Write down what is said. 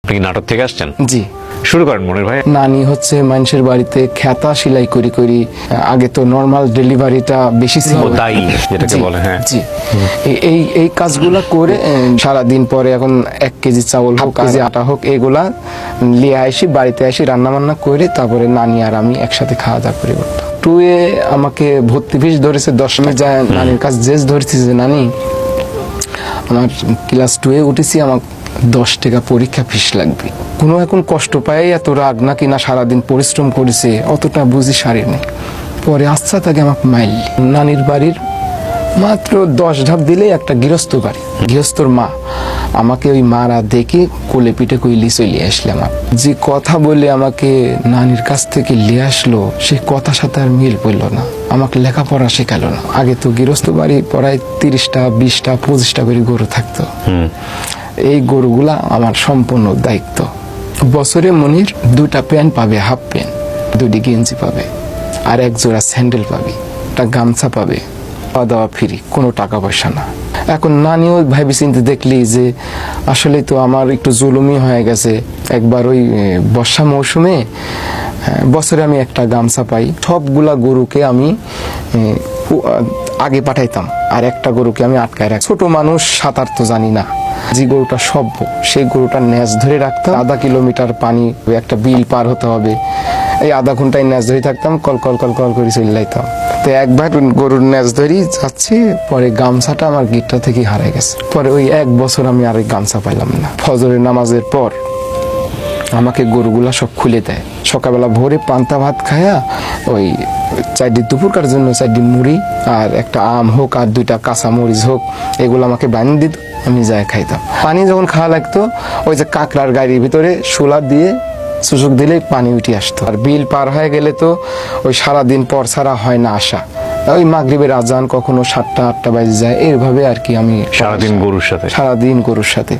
আপনি কি নাটক থেকে আসছেন? জি। শুরু করেন মনির ভাই। নানি হচ্ছে মানুষের বাড়িতে খেতা সেলাই করি করি, আগে তো নর্মাল ডেলিভারিটা বেশি ছিল, তাই যেটাকে জি, বলে, হ্যাঁ। জি। এই কাজগুলা করে সারাদিন পরে এখন 1 কেজি চাউল হোক, কেজি আটা হোক, এগুলা নিয়ে আসি বাড়িতে, আসি রান্না বান্না করে তারপরে নানি আর আমি একসাথে খাওয়া দাওয়া করি করতাম। 2 আমাকে ভর্তি ফিস ধরেছে 10 টাকা। যায় নানির কাছে জেস ধরেছি যে নানি আমার ক্লাস 2 উঠেছি, আমার 10 টাকা পরীক্ষা ফিস লাগবে। কোনো এখন কষ্ট পাই এত রাগ নাকি না সারাদিন পরিশ্রম করেছে অতটা বুঝি সারি নেই। পরে আচ্ছা তাকে আমাকে মাইল নানির বাড়ির মাত্র 10 ধাপ দিলেই একটা গৃহস্থ বাড়ি, গৃহস্থর মা আমাকে ওই মারা দেখে কোলে পিঠে কইলি চলে আসলাম। যে কথা বলে আমাকে নানির কাছ থেকে নিয়ে আসলো সেই কথার সাথে আর মিল পড়লো না, আমাকে লেখাপড়া শেখালো না। আগে তো গৃহস্থ বাড়ি পড়ায় 30টা 20টা 25টা করে গরু থাকতো, এই গরুগুলা আমার সম্পূর্ণ দায়িত্ব। বছরে মনির 2টা প্যান্ট পাবে, হাফ প্যান্ট, 2টি গেঞ্জি পাবে, আর 1 জোড়া স্যান্ডেল পাবে, একটা গামছা পাবে, খাওয়া দাওয়া ফ্রি, কোনো টাকা পয়সা না। এখন নানিও ভাবি চিন্তে দেখলি যে আসলে তো আমার একটু জুলুমি হয়ে গেছে। একবার ওই বর্ষা মৌসুমে বছরে আমি একটা গামছা পাই, সবগুলা গরুকে আমি আগে পাঠাইতাম, আর একটা গরুকে আমি আটকায় রাখ। ছোট মানুষ, সাঁতার তো জানি না, যে গরুটা সভ্য সেই গরুটার ন্যাজ ধরে রাখতাম। 1/2 কিলোমিটার পানি, একটা বিল পার হতে হবে, এই আধা ঘন্টায় ন্যাজ ধরে থাকতাম, কল কল কল কল করে চলে যাইতাম। তো একবার গরুর ন্যাজ ধরি যাচ্ছি, পরে গামছাটা আমার গিটটা থেকে হারাই গেছে। পরে ওই 1 বছর আমি আর ওই গামছা পাইলাম না। ফজরের নামাজের পর আমাকে গরুগুলা সব খুলে দেয়। সকালবেলা ভোরে পান্তা ভাত খায়া ওই 4টি দুপুরকার জন্য 4টি মুড়ি আর একটা আম হোক আর 2টা কাঁচা মরিচ হোক, এগুলো আমাকে বানিয়ে দিত, আমি যাই খাইতাম। পানি যখন খাওয়া লাগতো ওই যে কাকড়ার গাড়ির ভিতরে সোলা দিয়ে সুযোগ দিলে পানি উঠে আসতো। আর বিল পার হয়ে গেলে তো ওই সারাদিন পর ছাড়া হয় না আসা, ওই মাগরিবের আজান কখনো 7টা 8টা বাজে যায়, এইভাবে আর কি আমি সারাদিন গরুর সাথে।